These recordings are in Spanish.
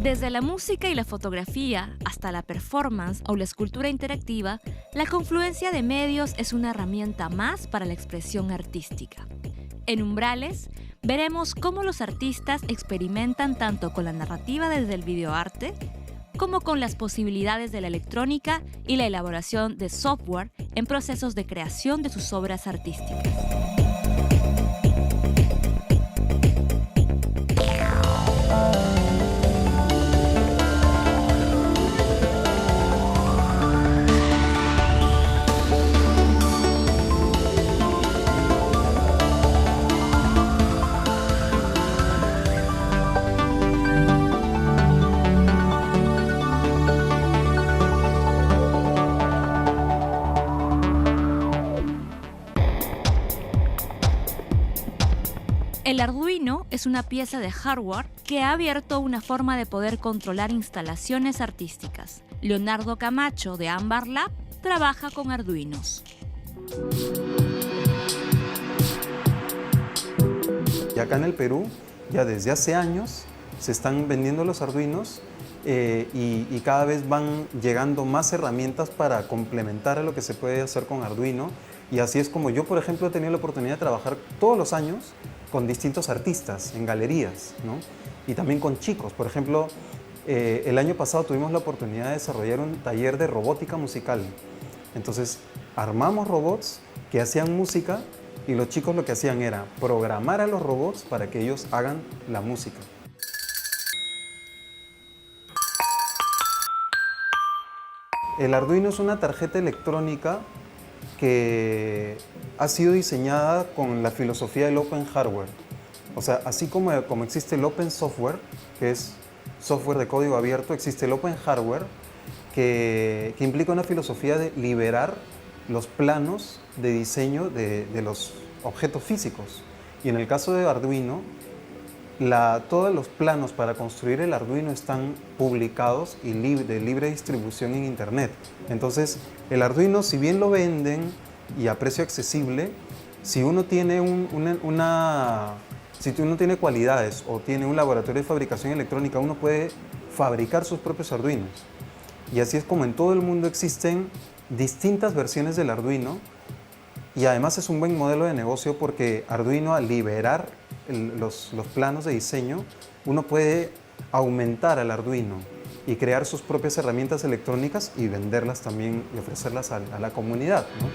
Desde la música y la fotografía hasta la performance o la escultura interactiva, la confluencia de medios es una herramienta más para la expresión artística. En Umbrales, veremos cómo los artistas experimentan tanto con la narrativa desde el videoarte, como con las posibilidades de la electrónica y la elaboración de software en procesos de creación de sus obras artísticas. El Arduino es una pieza de hardware que ha abierto una forma de poder controlar instalaciones artísticas. Leonardo Camacho de Ambar Lab trabaja con Arduinos. Y acá en el Perú, ya desde hace años, se están vendiendo los Arduinos y cada vez van llegando más herramientas para complementar a lo que se puede hacer con Arduino. Y así es como yo, por ejemplo, he tenido la oportunidad de trabajar todos los años con distintos artistas en galerías, ¿no? Y también con chicos. Por ejemplo, el año pasado tuvimos la oportunidad de desarrollar un taller de robótica musical. Entonces, armamos robots que hacían música y los chicos lo que hacían era programar a los robots para que ellos hagan la música. El Arduino es una tarjeta electrónica que ha sido diseñada con la filosofía del Open Hardware. O sea, así como existe el Open Software, que es software de código abierto, existe el Open Hardware, que implica una filosofía de liberar los planos de diseño de los objetos físicos. Y en el caso de Arduino, todos los planos para construir el Arduino están publicados y de libre distribución en Internet. Entonces, el Arduino, si bien lo venden y a precio accesible, si uno tiene si uno tiene cualidades o tiene un laboratorio de fabricación electrónica, uno puede fabricar sus propios Arduinos. Y así es como en todo el mundo existen distintas versiones del Arduino, y además es un buen modelo de negocio porque Arduino, al liberar los planos de diseño, uno puede aumentar al Arduino y crear sus propias herramientas electrónicas y venderlas también y ofrecerlas a la comunidad, ¿no?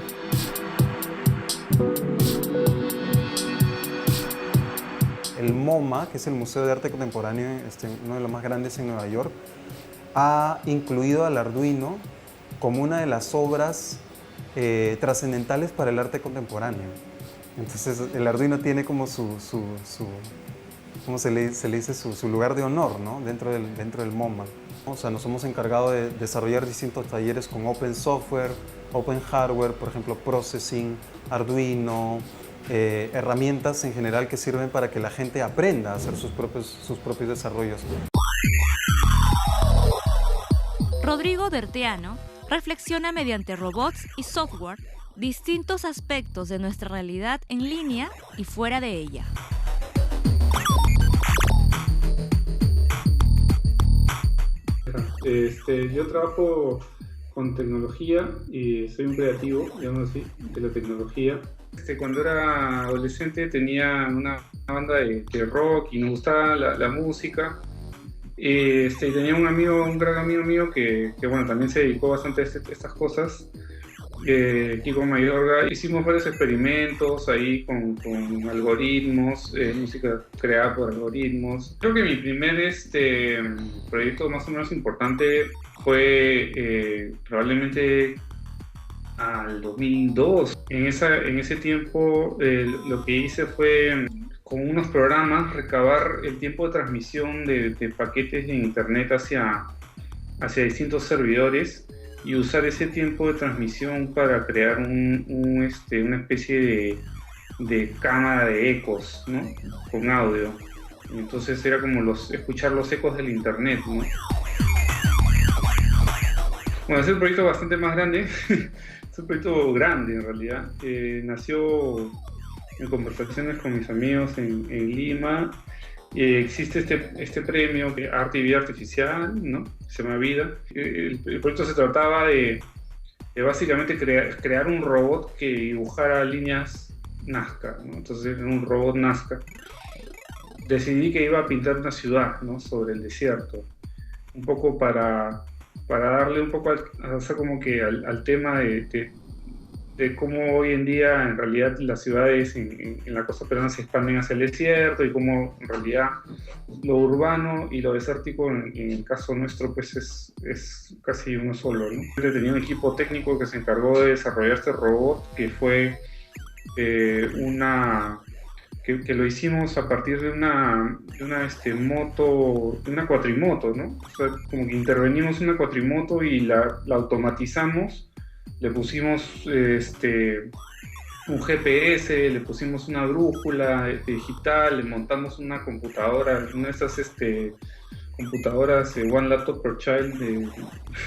El MoMA, que es el Museo de Arte Contemporáneo, uno de los más grandes en Nueva York, ha incluido al Arduino como una de las obras trascendentales para el arte contemporáneo. Entonces el Arduino tiene como ¿cómo se le dice? Su lugar de honor, ¿no? dentro del MoMA. O sea, nos hemos encargado de desarrollar distintos talleres con Open Software, Open Hardware, por ejemplo, Processing, Arduino, herramientas en general que sirven para que la gente aprenda a hacer sus propios desarrollos. Rodrigo Berteano reflexiona mediante robots y software distintos aspectos de nuestra realidad en línea y fuera de ella. Yo trabajo con tecnología y soy un creativo, digamos así, de la tecnología. Cuando era adolescente tenía una banda de rock y me gustaba la música. Tenía un gran amigo mío que bueno, también se dedicó bastante a estas cosas. Kiko Mayorga. Hicimos varios experimentos ahí con algoritmos, música creada por algoritmos. Creo que mi primer proyecto más o menos importante fue probablemente al 2002. En ese tiempo lo que hice fue con unos programas recabar el tiempo de transmisión de paquetes de internet hacia distintos servidores y usar ese tiempo de transmisión para crear una especie de cámara de ecos, ¿no? Con audio. Entonces era como escuchar los ecos del internet, ¿no? Bueno, es un proyecto bastante más grande, es un proyecto grande en realidad. Nació en conversaciones con mis amigos en Lima, existe este premio de Arte y Vida Artificial, ¿no? Se llama Vida. El proyecto se trataba de básicamente crear un robot que dibujara líneas Nazca, ¿no? Entonces era un robot Nazca. Decidí que iba a pintar una ciudad, ¿no? Sobre el desierto, un poco para darle un poco al tema de cómo hoy en día en realidad las ciudades en la costa peruana se expanden hacia el desierto y cómo en realidad lo urbano y lo desértico en el caso nuestro pues es casi uno solo, ¿no? Tenía un equipo técnico que se encargó de desarrollar este robot que fue que lo hicimos a partir de una cuatrimoto, ¿no? O sea, como que intervenimos en una cuatrimoto y la automatizamos, le pusimos un GPS, le pusimos una brújula digital, le montamos una computadora, una de esas computadoras One Laptop per Child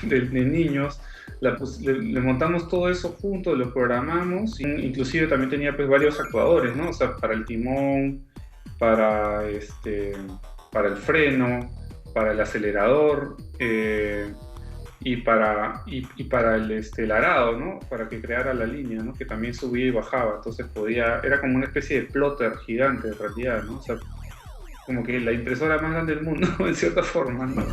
de niños. Le montamos todo eso junto, lo programamos, inclusive también tenía pues varios actuadores, ¿no? O sea, para el timón, para el freno, para el acelerador y para el arado, ¿no? Para que creara la línea, ¿no? Que también subía y bajaba, entonces era como una especie de plotter gigante en realidad, ¿no? O sea, como que la impresora más grande del mundo en cierta forma, ¿no?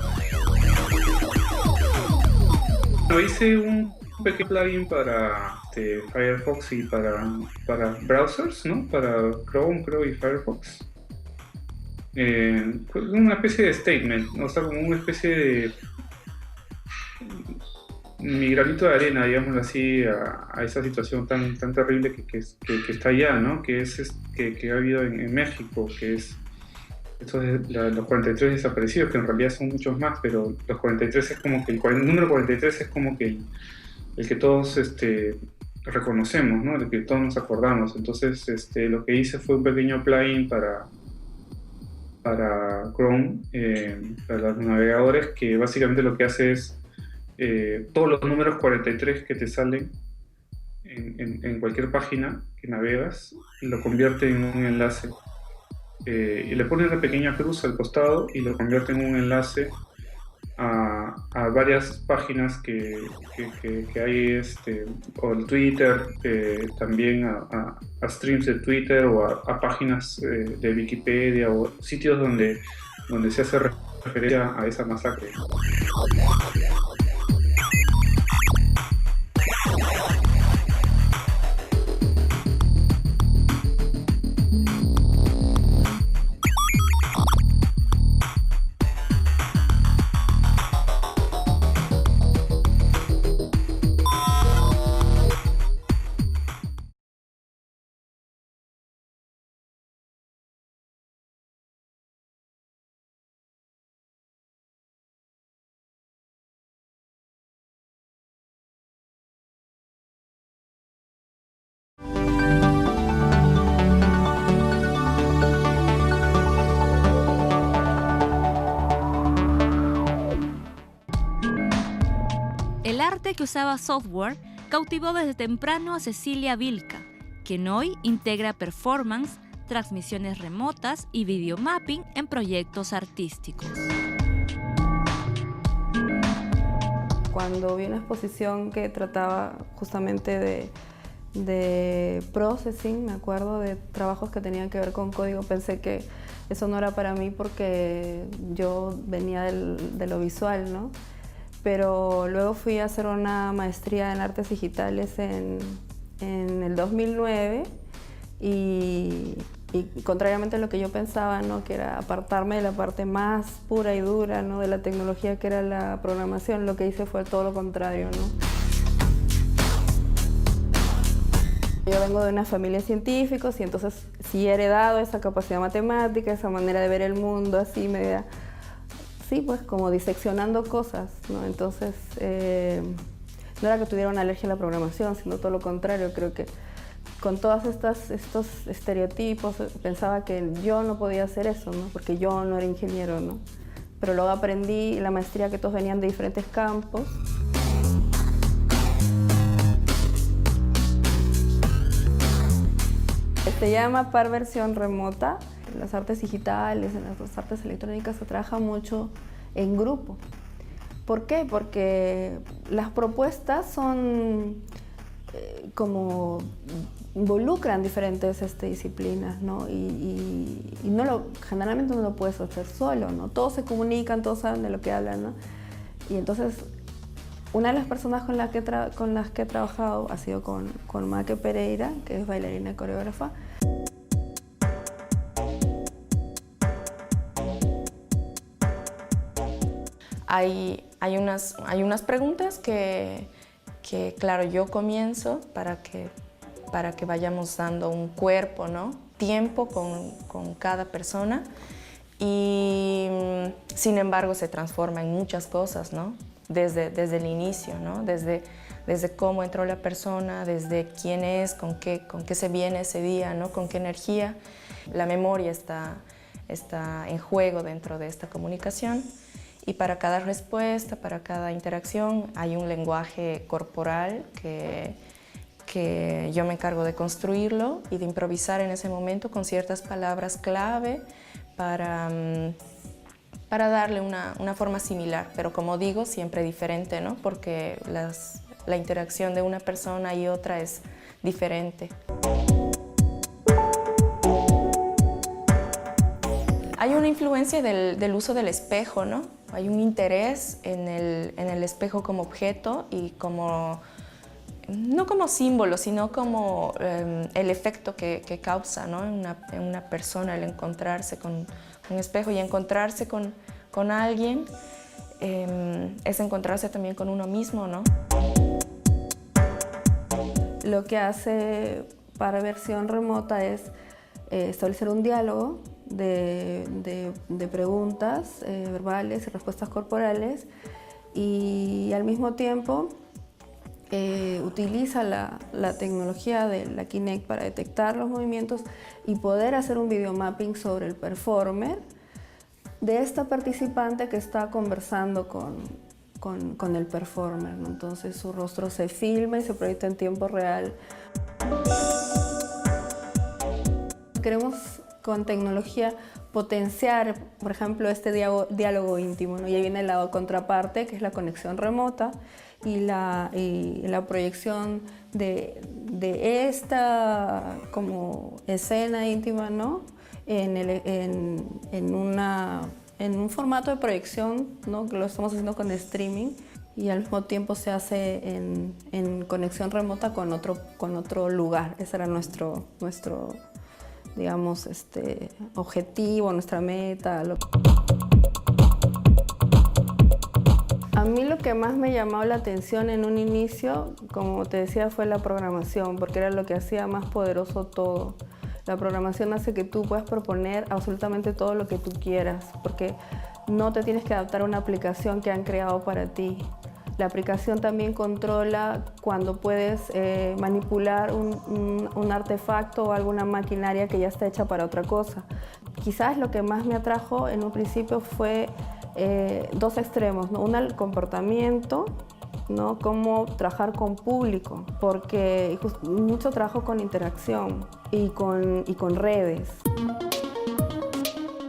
Hice un pequeño plugin para Firefox y para browsers, ¿no? Para Chrome, creo, y Firefox. Una especie de statement, ¿no? O sea, como una especie de mi granito de arena, digámoslo así, a esa situación tan terrible que está allá, ¿no? Que ha habido en México, que es estos los 43 desaparecidos, que en realidad son muchos más, pero los 43 es como que el número 43 es como que el que todos reconocemos, ¿no? El que todos nos acordamos. Entonces lo que hice fue un pequeño plugin para Chrome, para los navegadores, que básicamente lo que hace es todos los números 43 que te salen en cualquier página que navegas, lo convierte en un enlace. Y le pone una pequeña cruz al costado y lo convierte en un enlace a varias páginas que hay, o el Twitter, también a streams de Twitter o a páginas de Wikipedia o sitios donde se hace referencia a esa masacre. El arte que usaba software cautivó desde temprano a Cecilia Vilca, quien hoy integra performance, transmisiones remotas y videomapping en proyectos artísticos. Cuando vi una exposición que trataba justamente de processing, me acuerdo, de trabajos que tenían que ver con código, pensé que eso no era para mí porque yo venía de lo visual, ¿no? Pero luego fui a hacer una maestría en artes digitales en el 2009 y contrariamente a lo que yo pensaba, ¿no? Que era apartarme de la parte más pura y dura, ¿no? De la tecnología, que era la programación, lo que hice fue todo lo contrario, ¿no? Yo vengo de una familia de científicos y entonces sí he heredado esa capacidad matemática, esa manera de ver el mundo así media... Sí, pues como diseccionando cosas, ¿no? Entonces, no era que tuviera una alergia a la programación, sino todo lo contrario. Creo que con todos estos estereotipos pensaba que yo no podía hacer eso, ¿no? Porque yo no era ingeniero, ¿no? Pero luego aprendí la maestría, que todos venían de diferentes campos. Se llama par versión remota. En las artes digitales, en las artes electrónicas se trabaja mucho en grupo. ¿Por qué? Porque las propuestas son como involucran diferentes disciplinas, ¿no? Y generalmente no lo puedes hacer solo, ¿no? Todos se comunican, todos saben de lo que hablan, ¿no? Y entonces, una de las personas con las que he trabajado ha sido con Maque Pereira, que es bailarina y coreógrafa. Hay unas preguntas que, claro, yo comienzo para que vayamos dando un cuerpo, ¿no? Tiempo con cada persona y, sin embargo, se transforma en muchas cosas, ¿no? Desde el inicio, ¿no? Desde cómo entró la persona, desde quién es, con qué se viene ese día, ¿no? Con qué energía. La memoria está en juego dentro de esta comunicación. Y para cada respuesta, para cada interacción, hay un lenguaje corporal que yo me encargo de construirlo y de improvisar en ese momento con ciertas palabras clave para darle una forma similar, pero como digo, siempre diferente, ¿no? Porque la interacción de una persona y otra es diferente. Hay una influencia del uso del espejo, ¿no? Hay un interés en el espejo como objeto y no como símbolo, sino como el efecto que causa, ¿no? en una persona el encontrarse con un espejo y encontrarse con alguien es encontrarse también con uno mismo, ¿no? Lo que hace para versión remota es establecer un diálogo de preguntas verbales y respuestas corporales y al mismo tiempo utiliza la tecnología de la Kinect para detectar los movimientos y poder hacer un videomapping sobre el performer de esta participante que está conversando con el performer, ¿no? Entonces su rostro se filma y se proyecta en tiempo real. Queremos con tecnología potenciar, por ejemplo, este diálogo íntimo, ¿no? Y ahí viene la contraparte, que es la conexión remota y la proyección de esta como escena íntima, ¿no? en un formato de proyección, ¿no? Que lo estamos haciendo con streaming y al mismo tiempo se hace en conexión remota con otro lugar. Ese era nuestro digamos, objetivo, nuestra meta. A mí lo que más me llamó la atención en un inicio, como te decía, fue la programación, porque era lo que hacía más poderoso todo. La programación hace que tú puedas proponer absolutamente todo lo que tú quieras, porque no te tienes que adaptar a una aplicación que han creado para ti. La aplicación también controla cuando puedes manipular un artefacto o alguna maquinaria que ya está hecha para otra cosa. Quizás lo que más me atrajo en un principio fue dos extremos, ¿no? Uno, el comportamiento, ¿no? Cómo trabajar con público, porque mucho trabajo con interacción y con redes.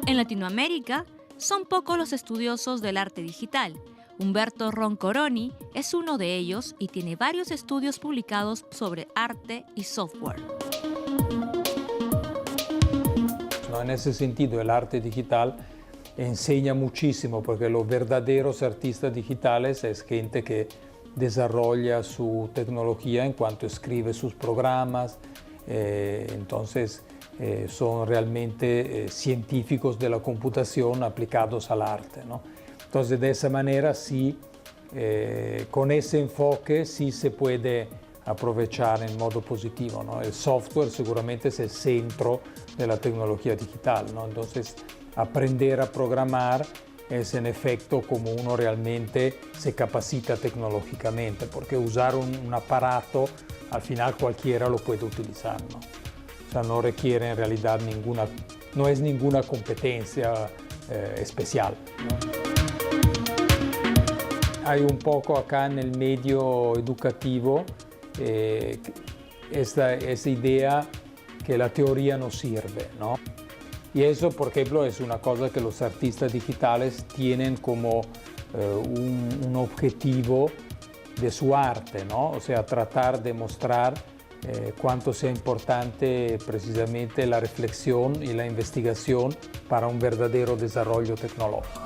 En Latinoamérica, son pocos los estudiosos del arte digital. Humberto Roncoroni es uno de ellos y tiene varios estudios publicados sobre arte y software. No, en ese sentido, el arte digital enseña muchísimo porque los verdaderos artistas digitales es gente que desarrolla su tecnología en cuanto escribe sus programas, entonces son realmente científicos de la computación aplicados al arte, ¿no? Entonces, de esa manera, sí, con ese enfoque, sí se puede aprovechar en modo positivo, ¿no? El software seguramente es el centro de la tecnología digital, ¿no? Entonces, aprender a programar es en efecto como uno realmente se capacita tecnológicamente, porque usar un aparato, al final cualquiera lo puede utilizar, ¿no? O sea, no requiere en realidad no es ninguna competencia especial, ¿no? Hay un poco acá en el medio educativo esa idea que la teoría no sirve, ¿no? Y eso, por ejemplo, es una cosa que los artistas digitales tienen como un objetivo de su arte, ¿no? O sea, tratar de mostrar cuánto sea importante precisamente la reflexión y la investigación para un verdadero desarrollo tecnológico.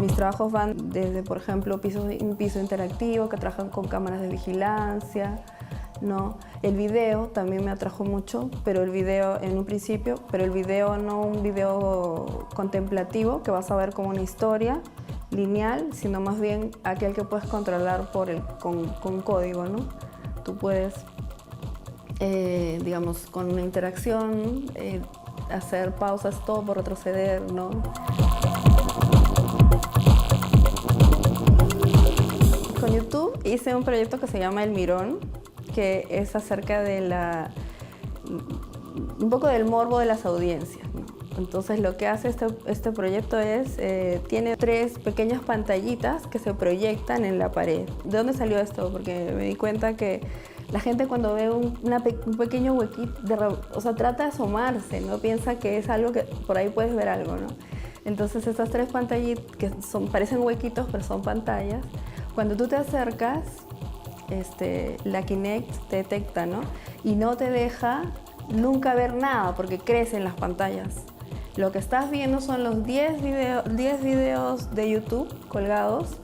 Mis trabajos van desde, por ejemplo, un piso interactivo que trabajan con cámaras de vigilancia, ¿no? El video también me atrajo mucho, pero el video en un principio, pero el video no un video contemplativo que vas a ver como una historia lineal, sino más bien aquel que puedes controlar con código, ¿no? Tú puedes, digamos, con una interacción, hacer pausas, stop o retroceder, ¿no? Con YouTube hice un proyecto que se llama El Mirón, que es acerca de un poco del morbo de las audiencias, ¿no? Entonces lo que hace este proyecto es, tiene 3 pequeñas pantallitas que se proyectan en la pared. ¿De dónde salió esto? Porque me di cuenta que la gente cuando ve un pequeño huequito, o sea, trata de asomarse, ¿no? Piensa que es algo que por ahí puedes ver algo, ¿no? Entonces estas 3 pantallitas que parecen huequitos pero son pantallas, cuando tú te acercas, la Kinect te detecta, ¿no? Y no te deja nunca ver nada porque crecen las pantallas. Lo que estás viendo son los 10 videos de YouTube colgados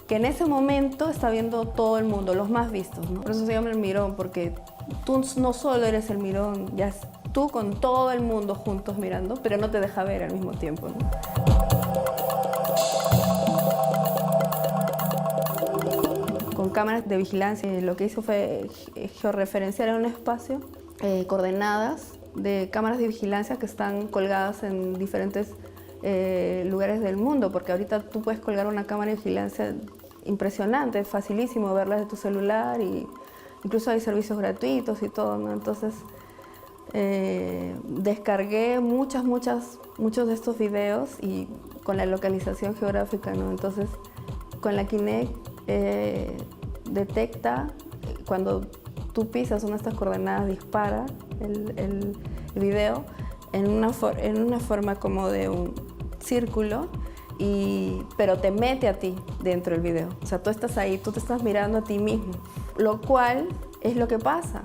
que en ese momento está viendo todo el mundo, los más vistos, ¿no? Por eso se llama El Mirón, porque tú no solo eres el mirón, ya es tú con todo el mundo juntos mirando, pero no te deja ver al mismo tiempo, ¿no? Con cámaras de vigilancia, lo que hizo fue georreferenciar en un espacio coordenadas de cámaras de vigilancia que están colgadas en diferentes lugares del mundo, porque ahorita tú puedes colgar una cámara de vigilancia impresionante, es facilísimo verla de tu celular y incluso hay servicios gratuitos y todo, ¿no? Entonces descargué muchos de estos videos y con la localización geográfica, ¿no? Entonces con la Kinect detecta cuando tú pisas una de estas coordenadas, dispara el video en una forma como de un círculo, pero te mete a ti dentro del video. O sea, tú estás ahí, tú te estás mirando a ti mismo, lo cual es lo que pasa.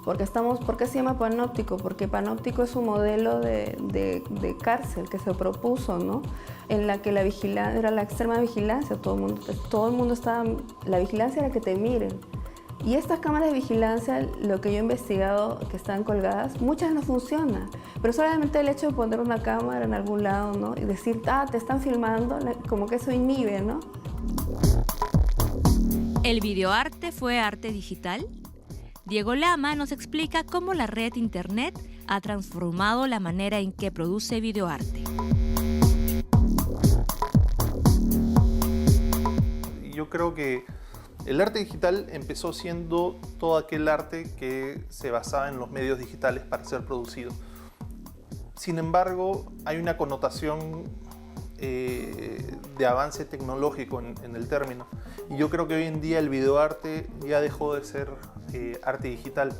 ¿Por qué se llama panóptico? Porque panóptico es un modelo de cárcel que se propuso, ¿no? En la que la vigilancia era la extrema vigilancia, todo el mundo estaba, la vigilancia era que te miren. Y estas cámaras de vigilancia, lo que yo he investigado, que están colgadas, muchas no funcionan. Pero solamente el hecho de poner una cámara en algún lado, ¿no? Y decir, te están filmando, como que eso inhibe, ¿no? ¿El videoarte fue arte digital? Diego Lama nos explica cómo la red Internet ha transformado la manera en que produce videoarte. Yo creo que el arte digital empezó siendo todo aquel arte que se basaba en los medios digitales para ser producido. Sin embargo, hay una connotación de avance tecnológico en el término. Y yo creo que hoy en día el videoarte ya dejó de ser arte digital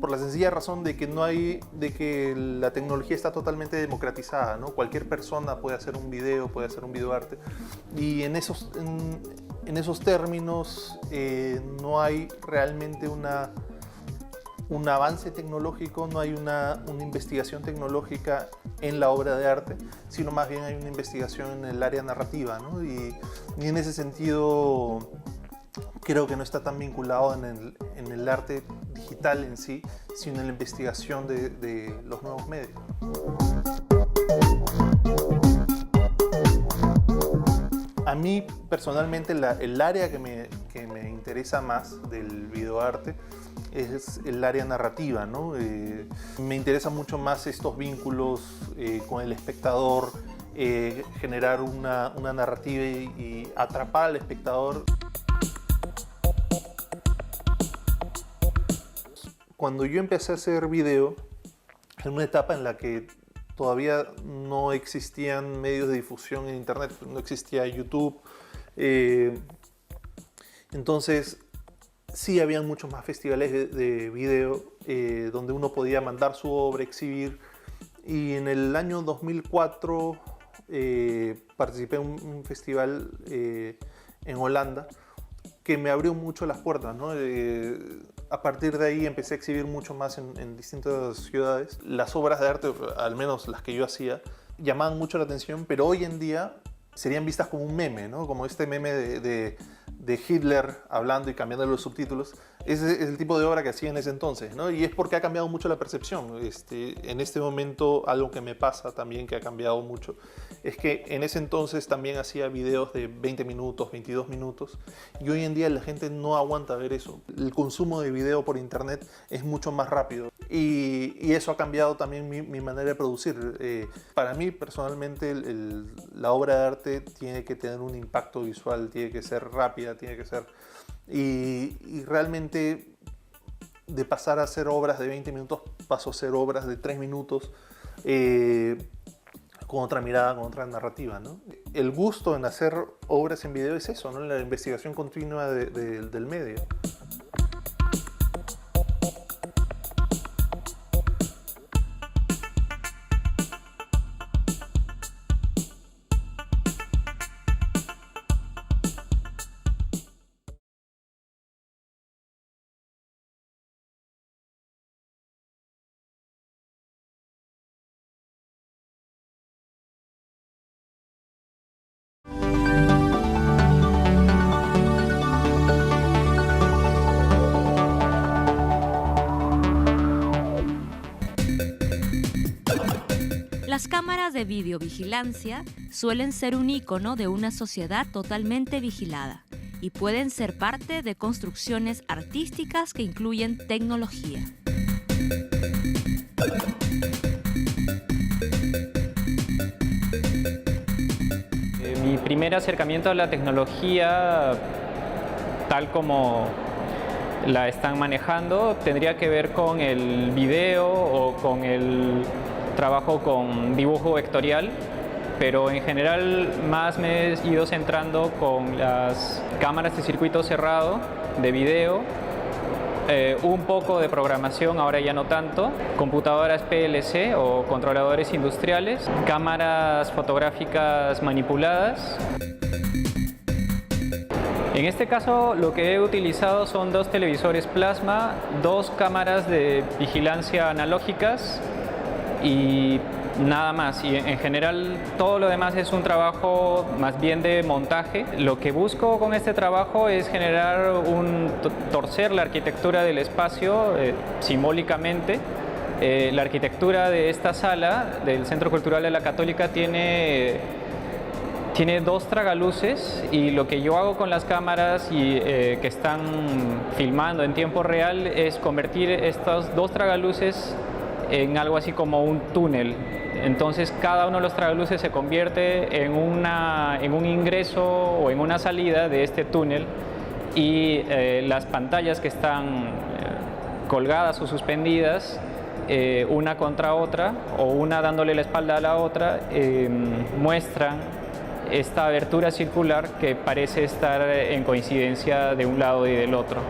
por la sencilla razón de que la tecnología está totalmente democratizada, ¿no? Cualquier persona puede hacer un video, puede hacer un videoarte. Y en esos términos no hay realmente un avance tecnológico, no hay una investigación tecnológica en la obra de arte, sino más bien hay una investigación en el área narrativa, ¿no? Y en ese sentido creo que no está tan vinculado en el arte digital en sí, sino en la investigación de los nuevos medios. A mí personalmente el área que me interesa más del videoarte es el área narrativa, ¿no? Me interesan mucho más estos vínculos con el espectador, generar una narrativa y atrapar al espectador. Cuando yo empecé a hacer video, en una etapa en la que todavía no existían medios de difusión en internet, no existía YouTube, entonces sí habían muchos más festivales de video donde uno podía mandar su obra, exhibir. Y en el año 2004 participé en un festival en Holanda que me abrió mucho las puertas, ¿no? A partir de ahí empecé a exhibir mucho más en distintas ciudades. Las obras de arte, al menos las que yo hacía, llamaban mucho la atención, pero hoy en día serían vistas como un meme, ¿no? Como este meme de Hitler hablando y cambiando los subtítulos. Ese es el tipo de obra que hacía en ese entonces, ¿no? Y es porque ha cambiado mucho la percepción. En este momento, algo que me pasa también que ha cambiado mucho, es que en ese entonces también hacía videos de 20 minutos, 22 minutos, y hoy en día la gente no aguanta ver eso. El consumo de video por internet es mucho más rápido, y eso ha cambiado también mi manera de producir. Para mí, personalmente, la obra de arte tiene que tener un impacto visual, tiene que ser rápida, tiene que ser... Y realmente, de pasar a hacer obras de 20 minutos, paso a hacer obras de 3 minutos, con otra mirada, con otra narrativa, ¿no? El gusto en hacer obras en video es eso, ¿no? La investigación continua del medio. Las cámaras de videovigilancia suelen ser un icono de una sociedad totalmente vigilada y pueden ser parte de construcciones artísticas que incluyen tecnología. Mi primer acercamiento a la tecnología, tal como la están manejando, tendría que ver con el video o con el trabajo con dibujo vectorial, pero en general más me he ido centrando con las cámaras de circuito cerrado de video, un poco de programación, ahora ya no tanto, computadoras PLC o controladores industriales, cámaras fotográficas manipuladas. En este caso lo que he utilizado son 2 televisores plasma, 2 cámaras de vigilancia analógicas y nada más. Y en general todo lo demás es un trabajo más bien de montaje. Lo que busco con este trabajo es generar torcer la arquitectura del espacio simbólicamente. La arquitectura de esta sala del Centro Cultural de la Católica tiene 2 tragaluces, y lo que yo hago con las cámaras que están filmando en tiempo real es convertir estos 2 tragaluces en algo así como un túnel. Entonces cada uno de los tragaluces se convierte en un ingreso o en una salida de este túnel, y las pantallas que están colgadas o suspendidas una contra otra o una dándole la espalda a la otra muestran esta abertura circular que parece estar en coincidencia de un lado y del otro.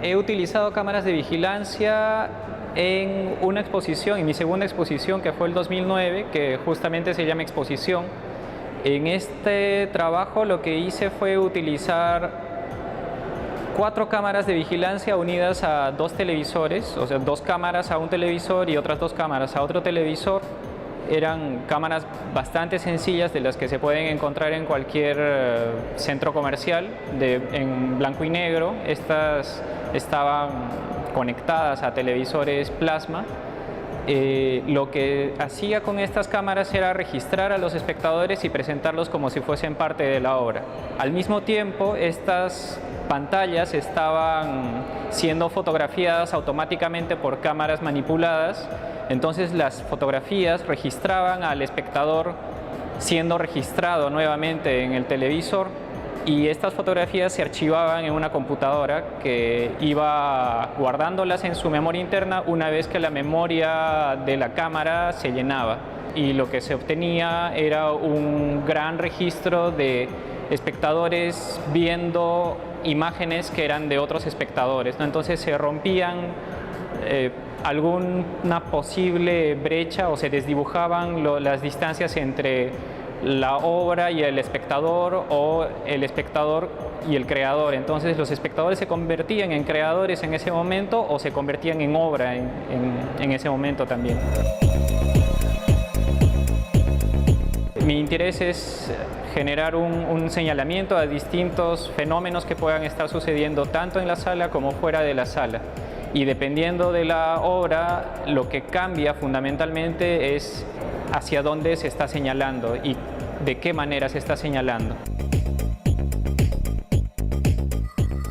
He utilizado cámaras de vigilancia en una exposición, en mi segunda exposición, que fue el 2009, que justamente se llama Exposición. En este trabajo lo que hice fue utilizar 4 cámaras de vigilancia unidas a 2 televisores, o sea, 2 cámaras a un televisor y otras 2 cámaras a otro televisor. Eran cámaras bastante sencillas, de las que se pueden encontrar en cualquier centro comercial, en blanco y negro. Estas estaban conectadas a televisores plasma. Lo que hacía con estas cámaras era registrar a los espectadores y presentarlos como si fuesen parte de la obra. Al mismo tiempo, estas pantallas estaban siendo fotografiadas automáticamente por cámaras manipuladas. Entonces las fotografías registraban al espectador siendo registrado nuevamente en el televisor, y estas fotografías se archivaban en una computadora que iba guardándolas en su memoria interna una vez que la memoria de la cámara se llenaba. Y lo que se obtenía era un gran registro de espectadores viendo imágenes que eran de otros espectadores, ¿no? Entonces se rompían alguna posible brecha o se desdibujaban las distancias entre la obra y el espectador o el espectador y el creador. Entonces los espectadores se convertían en creadores en ese momento o se convertían en obra en ese momento también. Mi interés es generar un señalamiento a distintos fenómenos que puedan estar sucediendo tanto en la sala como fuera de la sala. Y dependiendo de la obra, lo que cambia fundamentalmente es hacia dónde se está señalando y de qué manera se está señalando.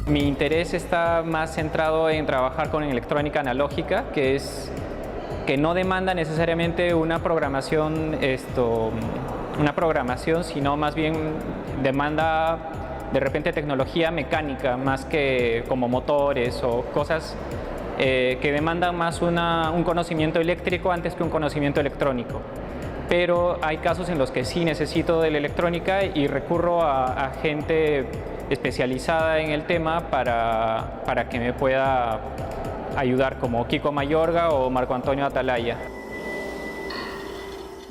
Mi interés está más centrado en trabajar con electrónica analógica, que no demanda necesariamente una programación, sino más bien demanda de repente tecnología mecánica, más que como motores o cosas que demandan más un conocimiento eléctrico antes que un conocimiento electrónico. Pero hay casos en los que sí necesito de la electrónica y recurro a gente especializada en el tema para que me pueda ayudar, como Kiko Mayorga o Marco Antonio Atalaya.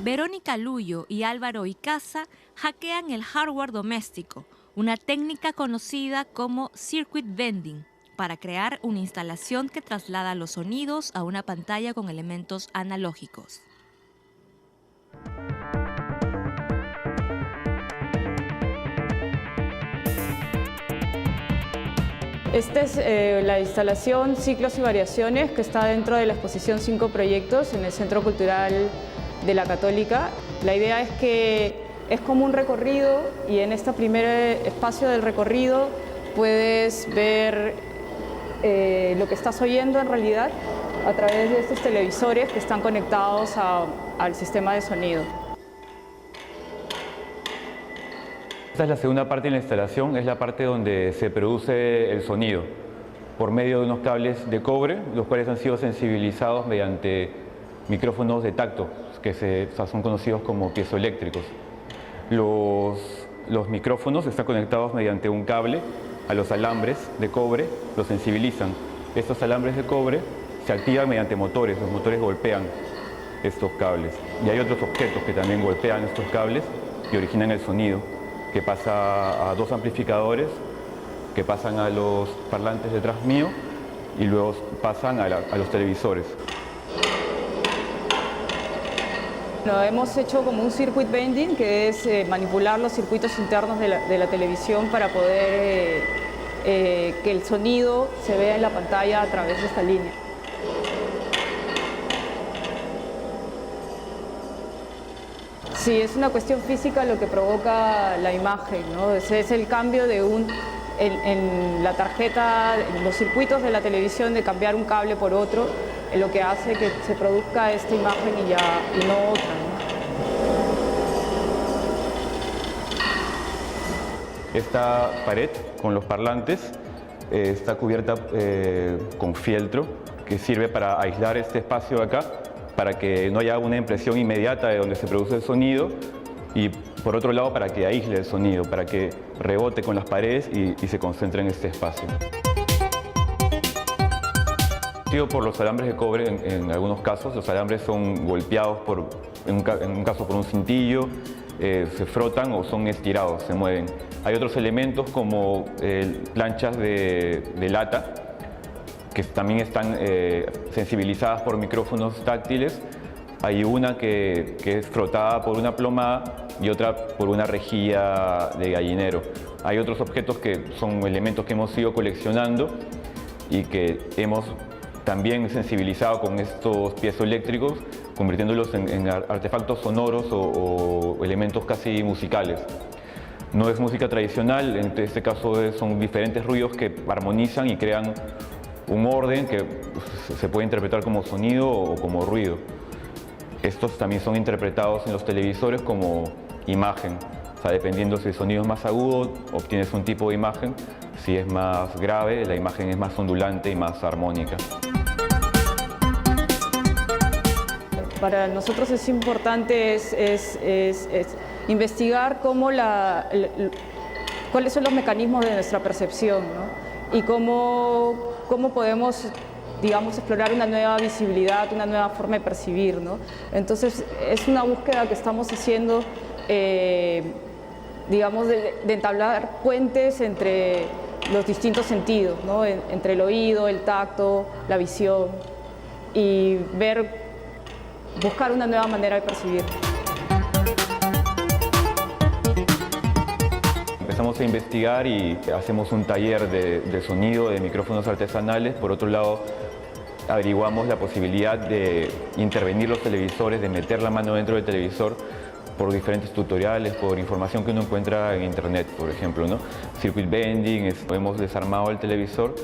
Verónica Luyo y Álvaro Icaza hackean el hardware doméstico, una técnica conocida como circuit bending, para crear una instalación que traslada los sonidos a una pantalla con elementos analógicos. Esta es la instalación Ciclos y Variaciones, que está dentro de la exposición 5 proyectos en el Centro Cultural de la Católica. La idea es que es como un recorrido y en este primer espacio del recorrido puedes ver lo que estás oyendo en realidad a través de estos televisores que están conectados al sistema de sonido. Esta es la segunda parte de la instalación, es la parte donde se produce el sonido por medio de unos cables de cobre, los cuales han sido sensibilizados mediante micrófonos de tacto, que son conocidos como piezoeléctricos. Los micrófonos están conectados mediante un cable a los alambres de cobre, los sensibilizan. Estos alambres de cobre se activan mediante motores, los motores golpean estos cables. Y hay otros objetos que también golpean estos cables y originan el sonido, que pasa a dos amplificadores, que pasan a los parlantes detrás mío y luego pasan a los televisores. Bueno, hemos hecho como un circuit bending, que es manipular los circuitos internos de la televisión para poder que el sonido se vea en la pantalla a través de esta línea. Sí, es una cuestión física lo que provoca la imagen, ¿no? Es el cambio de en la tarjeta, en los circuitos de la televisión, de cambiar un cable por otro, lo que hace que se produzca esta imagen y no otra, ¿no? Esta pared con los parlantes está cubierta con fieltro, que sirve para aislar este espacio de acá, para que no haya una impresión inmediata de donde se produce el sonido, y por otro lado para que aísle el sonido, para que rebote con las paredes y se concentre en este espacio. Por los alambres de cobre, en algunos casos los alambres son golpeados en un caso por un cintillo, se frotan o son estirados, se mueven. Hay otros elementos como planchas de lata, que también están sensibilizadas por micrófonos táctiles. Hay una que es frotada por una plomada y otra por una rejilla de gallinero. Hay otros objetos que son elementos que hemos ido coleccionando y que hemos también sensibilizado con estos piezoeléctricos, convirtiéndolos en artefactos sonoros o elementos casi musicales. No es música tradicional, en este caso son diferentes ruidos que armonizan y crean un orden que se puede interpretar como sonido o como ruido. Estos también son interpretados en los televisores como imagen. O sea, dependiendo si el sonido es más agudo, obtienes un tipo de imagen. Si es más grave, la imagen es más ondulante y más armónica. Para nosotros es importante investigar cómo cuáles son los mecanismos de nuestra percepción, ¿no? Y cómo podemos, digamos, explorar una nueva visibilidad, una nueva forma de percibir, ¿no? Entonces es una búsqueda que estamos haciendo, digamos, de entablar puentes entre los distintos sentidos, ¿no? Entre el oído, el tacto, la visión, y buscar una nueva manera de percibir. Empezamos a investigar y hacemos un taller de sonido, de micrófonos artesanales. Por otro lado, averiguamos la posibilidad de intervenir los televisores, de meter la mano dentro del televisor por diferentes tutoriales, por información que uno encuentra en internet, por ejemplo, ¿no? Circuit bending, hemos desarmado el televisor,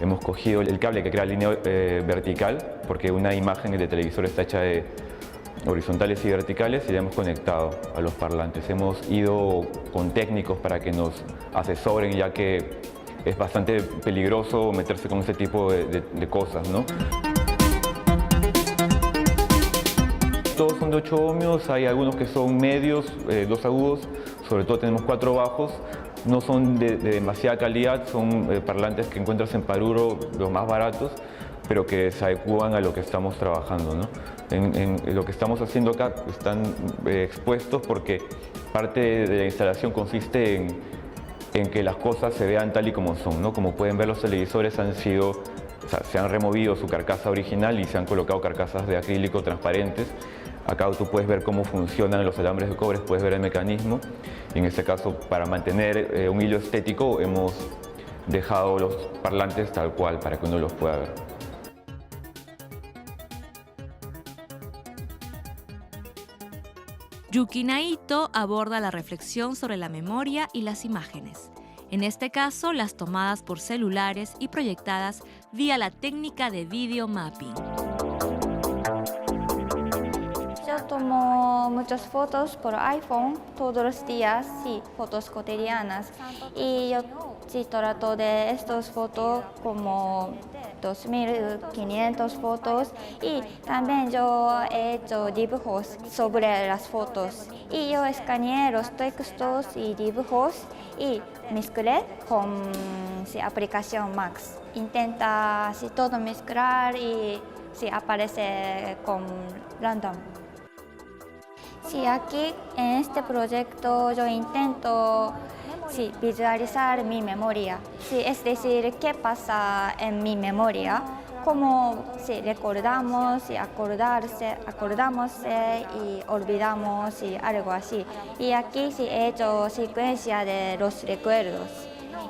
hemos cogido el cable que crea línea vertical, porque una imagen de televisor está hecha de horizontales y verticales, y la hemos conectado a los parlantes. Hemos ido con técnicos para que nos asesoren, ya que es bastante peligroso meterse con ese tipo de cosas, ¿no? Todos son de 8 ohmios, hay algunos que son medios, 2 agudos, sobre todo tenemos 4 bajos. No son de demasiada calidad, son parlantes que encuentras en Paruro, los más baratos, pero que se adecuan a lo que estamos trabajando, ¿no? En lo que estamos haciendo acá están expuestos porque parte de la instalación consiste en que las cosas se vean tal y como son, ¿no? Como pueden ver, los televisores se han removido su carcasa original y se han colocado carcasas de acrílico transparentes. Acá tú puedes ver cómo funcionan los alambres de cobre, puedes ver el mecanismo. Y en este caso, para mantener un hilo estético, hemos dejado los parlantes tal cual para que uno los pueda ver. Yuki Naito aborda la reflexión sobre la memoria y las imágenes. En este caso, las tomadas por celulares y proyectadas vía la técnica de video mapping. Yo tomo muchas fotos por iPhone todos los días, sí, fotos cotidianas. Y yo sí trato de estas fotos como 2.500 fotos, y también yo he hecho dibujos sobre las fotos. Y yo escaneé los textos y dibujos y mezclé con aplicación Max. Intenta todo mezclar y aparece con random. Sí, aquí en este proyecto yo intento visualizar mi memoria. Sí, es decir, qué pasa en mi memoria, cómo recordamos y acordamos y olvidamos y algo así. Y aquí he hecho secuencia de los recuerdos.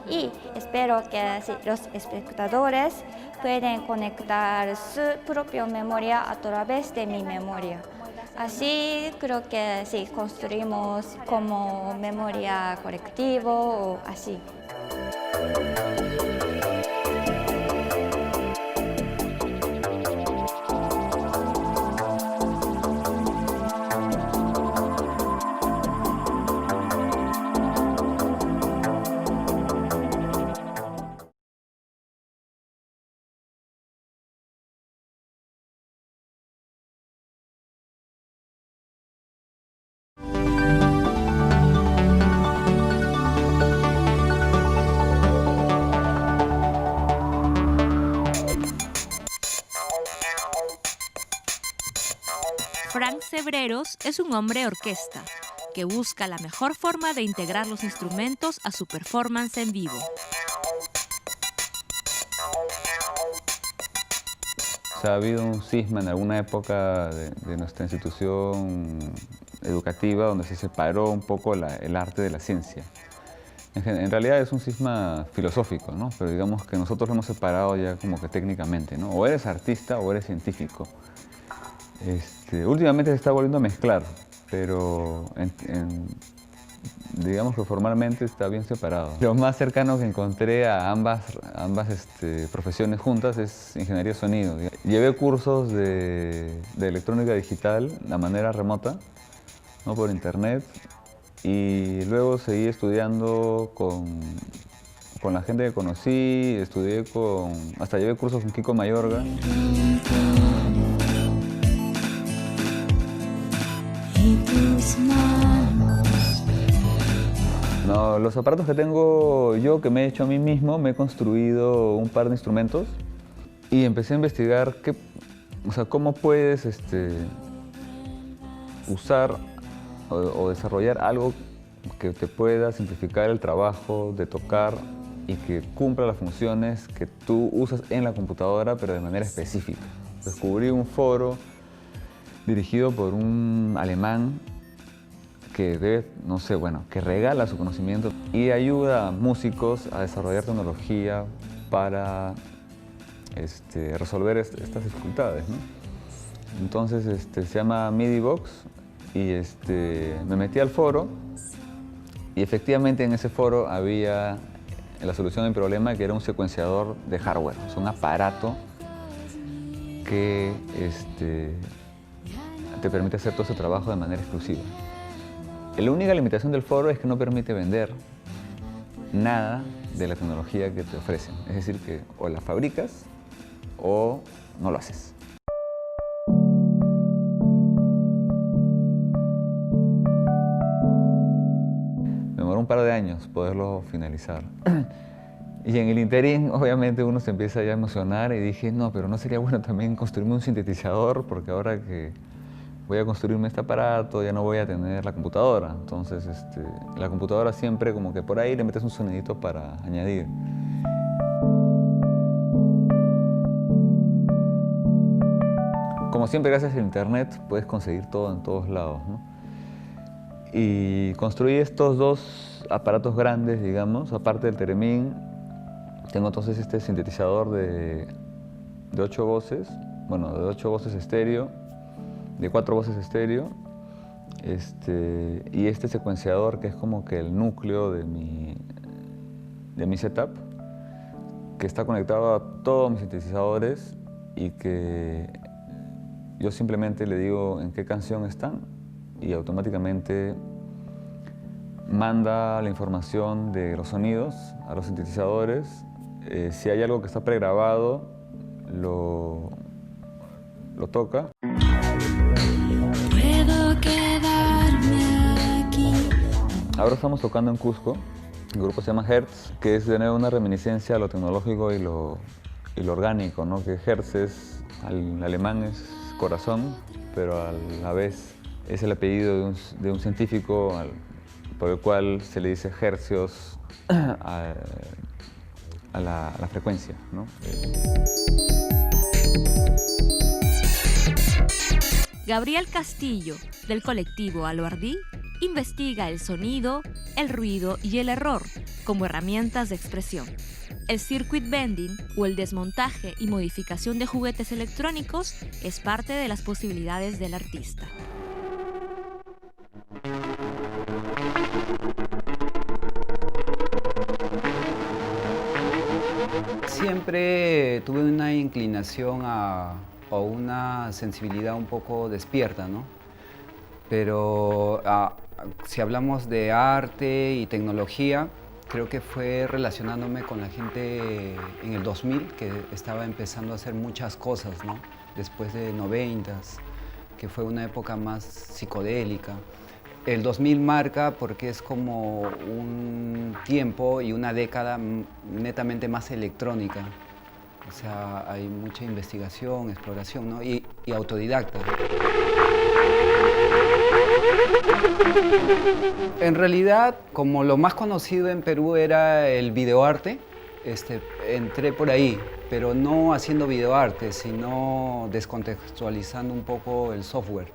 Y espero que los espectadores pueden conectar su propia memoria a través de mi memoria. Así creo que construimos como memoria colectiva o así. Frank Cebreros es un hombre orquesta que busca la mejor forma de integrar los instrumentos a su performance en vivo. Ha habido un cisma en alguna época de nuestra institución educativa donde se separó un poco el arte de la ciencia. En realidad es un cisma filosófico, ¿no? Pero digamos que nosotros lo hemos separado ya como que técnicamente, ¿no? O eres artista o eres científico. Últimamente se está volviendo a mezclar, pero digamos que formalmente está bien separado. Lo más cercano que encontré a ambas profesiones juntas es ingeniería de sonido. Llevé cursos de electrónica digital de manera remota, ¿no? Por internet, y luego seguí estudiando con la gente que conocí, hasta llevé cursos con Kiko Mayorga. No, los aparatos que tengo yo, que me he hecho a mí mismo, me he construido un par de instrumentos y empecé a investigar cómo puedes usar o desarrollar algo que te pueda simplificar el trabajo de tocar y que cumpla las funciones que tú usas en la computadora, pero de manera específica. Descubrí un foro dirigido por un alemán que que regala su conocimiento y ayuda a músicos a desarrollar tecnología para resolver estas dificultades, ¿no? Entonces se llama MIDIbox y me metí al foro y efectivamente en ese foro había la solución del problema, que era un secuenciador de hardware, es un aparato que te permite hacer todo ese trabajo de manera exclusiva. La única limitación del foro es que no permite vender nada de la tecnología que te ofrecen. Es decir, que o la fabricas o no lo haces. Me demoró un par de años poderlo finalizar. Y en el interín, obviamente, uno se empieza ya a emocionar y dije, no, pero no sería bueno también construirme un sintetizador, porque ahora que voy a construirme este aparato, ya no voy a tener la computadora. Entonces, la computadora siempre como que por ahí le metes un sonidito para añadir. Como siempre, gracias al internet, puedes conseguir todo en todos lados, ¿no? Y construí estos dos aparatos grandes, digamos, aparte del Theremin. Tengo entonces este sintetizador de 8 voces, bueno, de 8 voces estéreo, de 4 voces estéreo, y este secuenciador que es como que el núcleo de mi setup, que está conectado a todos mis sintetizadores y que yo simplemente le digo en qué canción están y automáticamente manda la información de los sonidos a los sintetizadores. Si hay algo que está pregrabado, lo toca. Puedo quedarme aquí. Ahora estamos tocando en Cusco. El grupo se llama Hertz, que es de nuevo una reminiscencia a lo tecnológico y lo orgánico, ¿no? Que Hertz al alemán es corazón, pero a la vez es el apellido de un científico por el cual se le dice hercios a la frecuencia, ¿no? Gabriel Castillo, del colectivo Aluardí, investiga el sonido, el ruido y el error como herramientas de expresión. El circuit bending o el desmontaje y modificación de juguetes electrónicos es parte de las posibilidades del artista. Siempre tuve una inclinación o una sensibilidad un poco despierta, ¿no? Pero si hablamos de arte y tecnología, creo que fue relacionándome con la gente en el 2000, que estaba empezando a hacer muchas cosas, ¿no? Después de 90s, que fue una época más psicodélica. El 2000 marca porque es como un tiempo y una década netamente más electrónica. O sea, hay mucha investigación, exploración, ¿no? y autodidacta. En realidad, como lo más conocido en Perú era el videoarte, entré por ahí, pero no haciendo videoarte, sino descontextualizando un poco el software.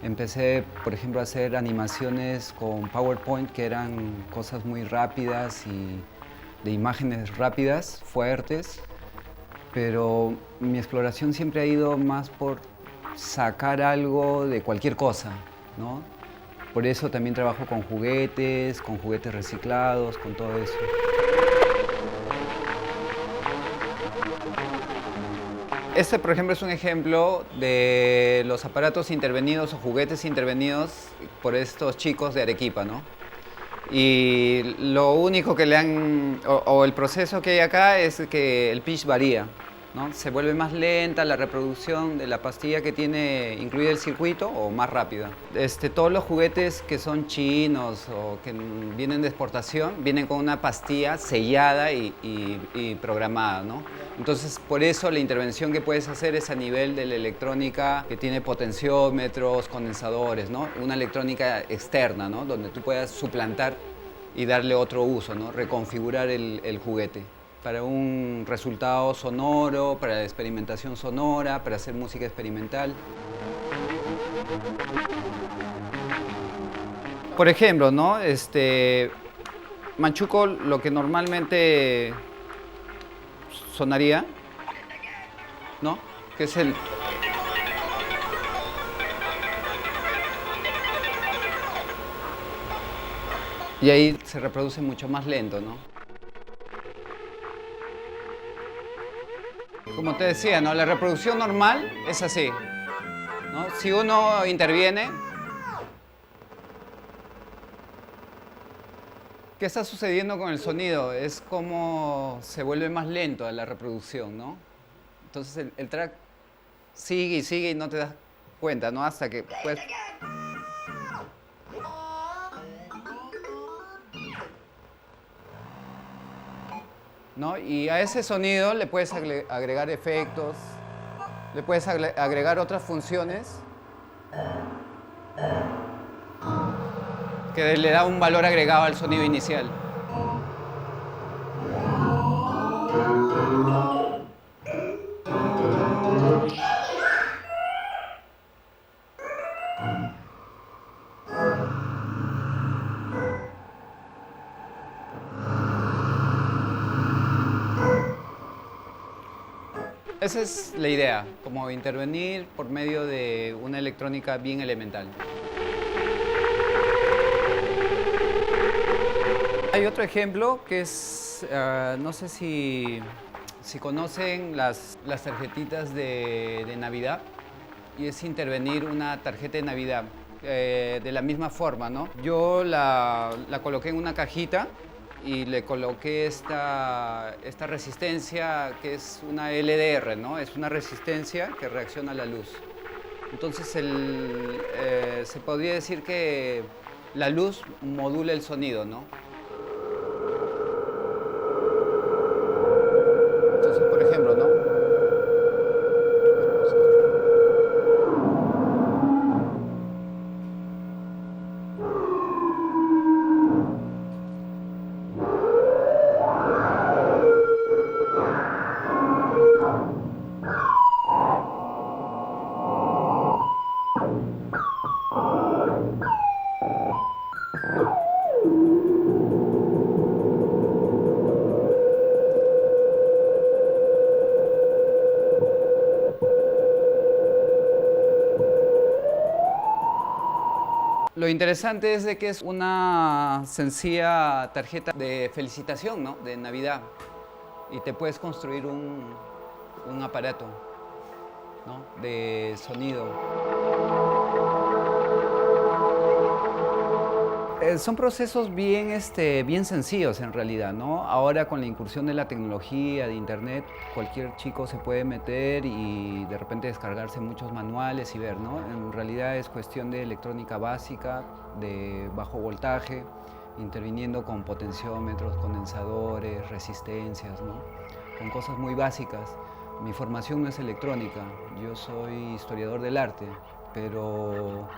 Empecé, por ejemplo, a hacer animaciones con PowerPoint, que eran cosas muy rápidas y de imágenes rápidas, fuertes, pero mi exploración siempre ha ido más por sacar algo de cualquier cosa, ¿no? Por eso también trabajo con juguetes reciclados, con todo eso. Este, por ejemplo, es un ejemplo de los aparatos intervenidos o juguetes intervenidos por estos chicos de Arequipa, ¿no? Y lo único que le han, o el proceso que hay acá es que el pitch varía, ¿no? Se vuelve más lenta la reproducción de la pastilla que tiene incluido el circuito o más rápida. Todos los juguetes que son chinos o que vienen de exportación vienen con una pastilla sellada y programada, ¿no? Entonces, por eso la intervención que puedes hacer es a nivel de la electrónica que tiene potenciómetros, condensadores, ¿no? Una electrónica externa, ¿no? Donde tú puedas suplantar y darle otro uso, ¿no? Reconfigurar el juguete para un resultado sonoro, para la experimentación sonora, para hacer música experimental. Por ejemplo, ¿no? Manchuco, lo que normalmente sonaría, ¿no? Que es el... Y ahí se reproduce mucho más lento, ¿no? Como te decía, ¿no? La reproducción normal es así, ¿no? Si uno interviene, ¿qué está sucediendo con el sonido? Es como se vuelve más lento la reproducción, ¿no? Entonces el track sigue y sigue y no te das cuenta, ¿no? Hasta que pues, ¿no? Y a ese sonido le puedes agregar efectos, le puedes agregar otras funciones que le da un valor agregado al sonido inicial. Esa es la idea, como intervenir por medio de una electrónica bien elemental. Hay otro ejemplo que es, no sé si conocen las tarjetitas de Navidad, y es intervenir una tarjeta de Navidad de la misma forma, ¿no? Yo la coloqué en una cajita y le coloqué esta resistencia que es una LDR, ¿no? Es una resistencia que reacciona a la luz. Entonces se podría decir que la luz modula el sonido, ¿no? Entonces, por ejemplo, ¿no? Lo interesante es de que es una sencilla tarjeta de felicitación, ¿no? De Navidad. Y te puedes construir un aparato, ¿no? De sonido. Son procesos bien sencillos en realidad, ¿no? Ahora con la incursión de la tecnología, de internet, cualquier chico se puede meter y de repente descargarse muchos manuales y ver, ¿no? En realidad es cuestión de electrónica básica, de bajo voltaje, interviniendo con potenciómetros, condensadores, resistencias, ¿no? Con cosas muy básicas. Mi formación no es electrónica, yo soy historiador del arte, pero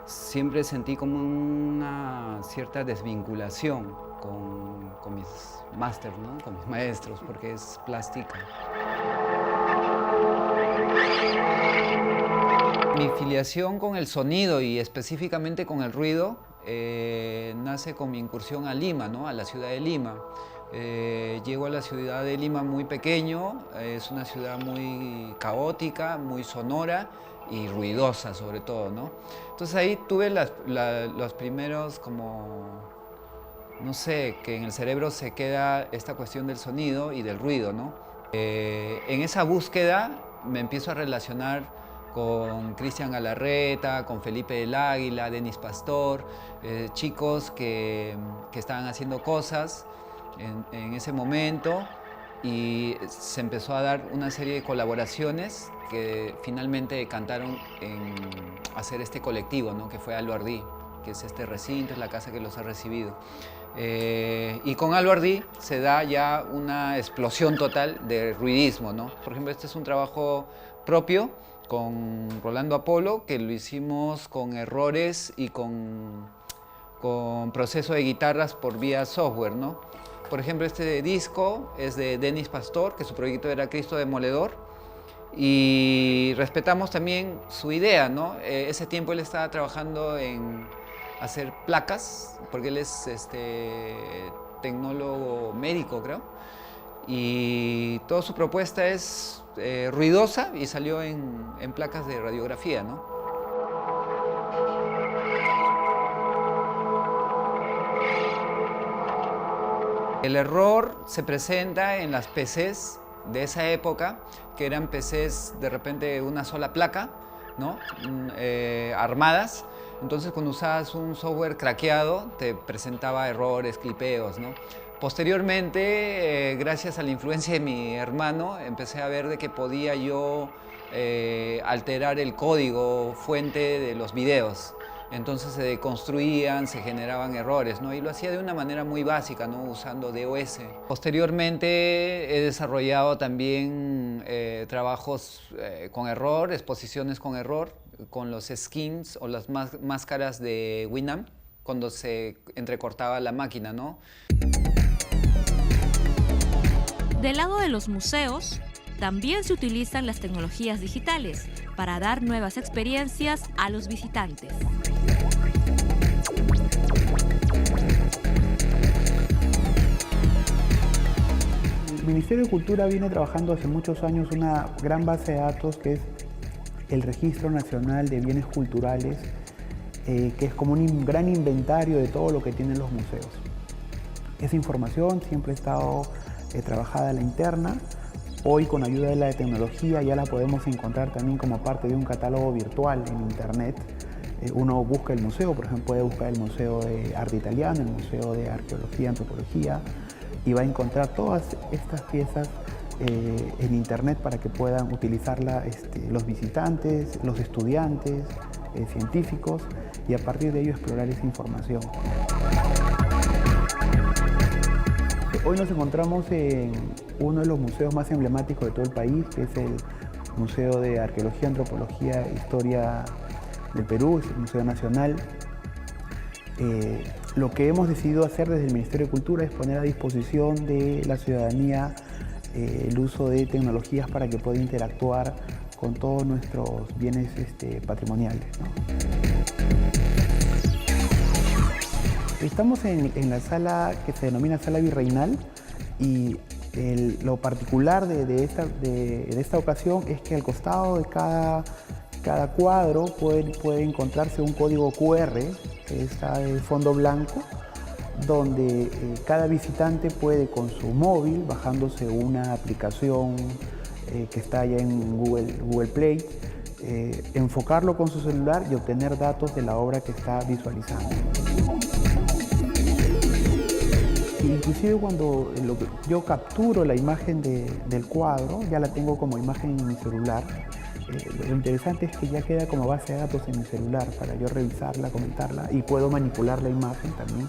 siempre sentí como una cierta desvinculación con mis másters, ¿no? Con mis maestros, porque es plástica. Mi filiación con el sonido y específicamente con el ruido nace con mi incursión a Lima, ¿no? A la ciudad de Lima. Llego a la ciudad de Lima muy pequeño, es una ciudad muy caótica, muy sonora y ruidosa sobre todo, ¿no? Entonces ahí tuve los primeros como, no sé, que en el cerebro se queda esta cuestión del sonido y del ruido, ¿no? En esa búsqueda me empiezo a relacionar con Cristian Galarreta, con Felipe del Águila, Denis Pastor, chicos que estaban haciendo cosas en ese momento y se empezó a dar una serie de colaboraciones que finalmente decantaron en hacer este colectivo, ¿no? Que fue Aluardí, que es este recinto, es la casa que los ha recibido. Y con Aluardí se da ya una explosión total de ruidismo, ¿no? Por ejemplo, este es un trabajo propio con Rolando Apolo, que lo hicimos con errores y con proceso de guitarras por vía software, ¿no? Por ejemplo, este disco es de Denis Pastor, que su proyecto era Cristo Demoledor, y respetamos también su idea, ¿no? Ese tiempo él estaba trabajando en hacer placas, porque él es tecnólogo médico, creo, y toda su propuesta es ruidosa y salió en placas de radiografía, ¿no? El error se presenta en las PCs de esa época, que eran PCs de repente una sola placa, ¿no? Armadas. Entonces, cuando usabas un software craqueado, te presentaba errores, clipeos, ¿no? Posteriormente, gracias a la influencia de mi hermano, empecé a ver de que podía yo alterar el código fuente de los videos. Entonces se deconstruían, se generaban errores, ¿no? Y lo hacía de una manera muy básica, ¿no? Usando DOS. Posteriormente he desarrollado también trabajos con error, exposiciones con error, con los skins o las máscaras de Winamp, cuando se entrecortaba la máquina, ¿no? Del lado de los museos, también se utilizan las tecnologías digitales para dar nuevas experiencias a los visitantes. El Ministerio de Cultura viene trabajando hace muchos años una gran base de datos que es el Registro Nacional de Bienes Culturales, que es como un gran inventario de todo lo que tienen los museos. Esa información siempre ha estado trabajada a la interna. Hoy, con ayuda de la tecnología, ya la podemos encontrar también como parte de un catálogo virtual en internet. Uno busca el museo, por ejemplo, puede buscar el Museo de Arte Italiano, el Museo de Arqueología y Antropología, y va a encontrar todas estas piezas en internet para que puedan utilizarla los visitantes, los estudiantes, científicos, y a partir de ello explorar esa información. Hoy nos encontramos en uno de los museos más emblemáticos de todo el país, que es el Museo de Arqueología, Antropología e Historia del Perú, es el Museo Nacional. Lo que hemos decidido hacer desde el Ministerio de Cultura es poner a disposición de la ciudadanía el uso de tecnologías para que pueda interactuar con todos nuestros bienes patrimoniales, ¿no? Estamos en la sala que se denomina Sala Virreinal, y lo particular de esta ocasión es que al costado de cada cuadro puede encontrarse un código QR que está de fondo blanco, donde cada visitante puede, con su móvil, bajándose una aplicación que está allá en Google Play, enfocarlo con su celular y obtener datos de la obra que está visualizando. Inclusive cuando yo capturo la imagen del cuadro, ya la tengo como imagen en mi celular. Lo interesante es que ya queda como base de datos en mi celular para yo revisarla, comentarla, y puedo manipular la imagen también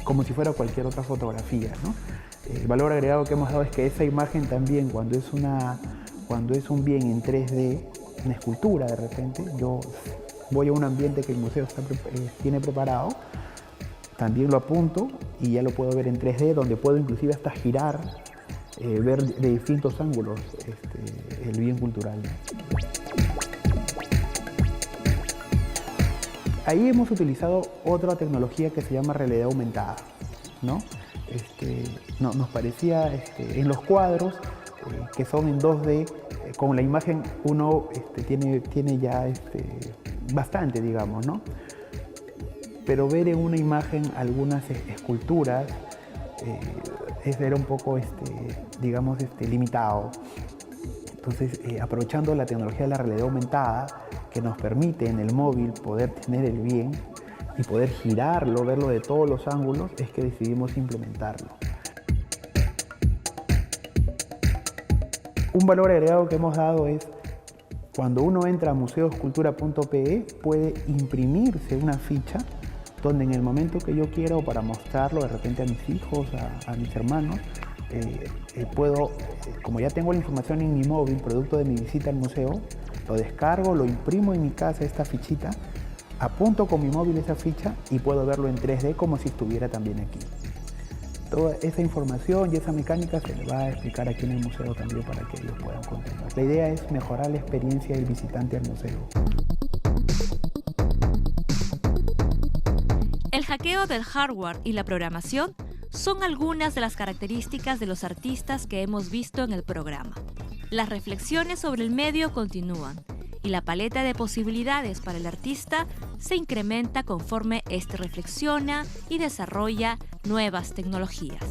como si fuera cualquier otra fotografía, ¿no? El valor agregado que hemos dado es que esa imagen también, cuando es un bien en 3D, una escultura de repente, yo voy a un ambiente que el museo tiene preparado, también lo apunto y ya lo puedo ver en 3D, donde puedo inclusive hasta girar, ver de distintos ángulos el bien cultural. Ahí hemos utilizado otra tecnología que se llama realidad aumentada, ¿no? Nos parecía en los cuadros que son en 2D, con la imagen uno tiene ya bastante, digamos, ¿no? Pero ver en una imagen algunas esculturas era un poco, digamos, limitado. Entonces, aprovechando la tecnología de la realidad aumentada, que nos permite en el móvil poder tener el bien y poder girarlo, verlo de todos los ángulos, es que decidimos implementarlo. Un valor agregado que hemos dado es cuando uno entra a museoscultura.pe puede imprimirse una ficha donde en el momento que yo quiera o para mostrarlo de repente a mis hijos, a mis hermanos, puedo, como ya tengo la información en mi móvil, producto de mi visita al museo, lo descargo, lo imprimo en mi casa, esta fichita, apunto con mi móvil esa ficha y puedo verlo en 3D como si estuviera también aquí. Toda esa información y esa mecánica se le va a explicar aquí en el museo también para que ellos puedan continuar. La idea es mejorar la experiencia del visitante al museo. El hackeo del hardware y la programación son algunas de las características de los artistas que hemos visto en el programa. Las reflexiones sobre el medio continúan y la paleta de posibilidades para el artista se incrementa conforme éste reflexiona y desarrolla nuevas tecnologías.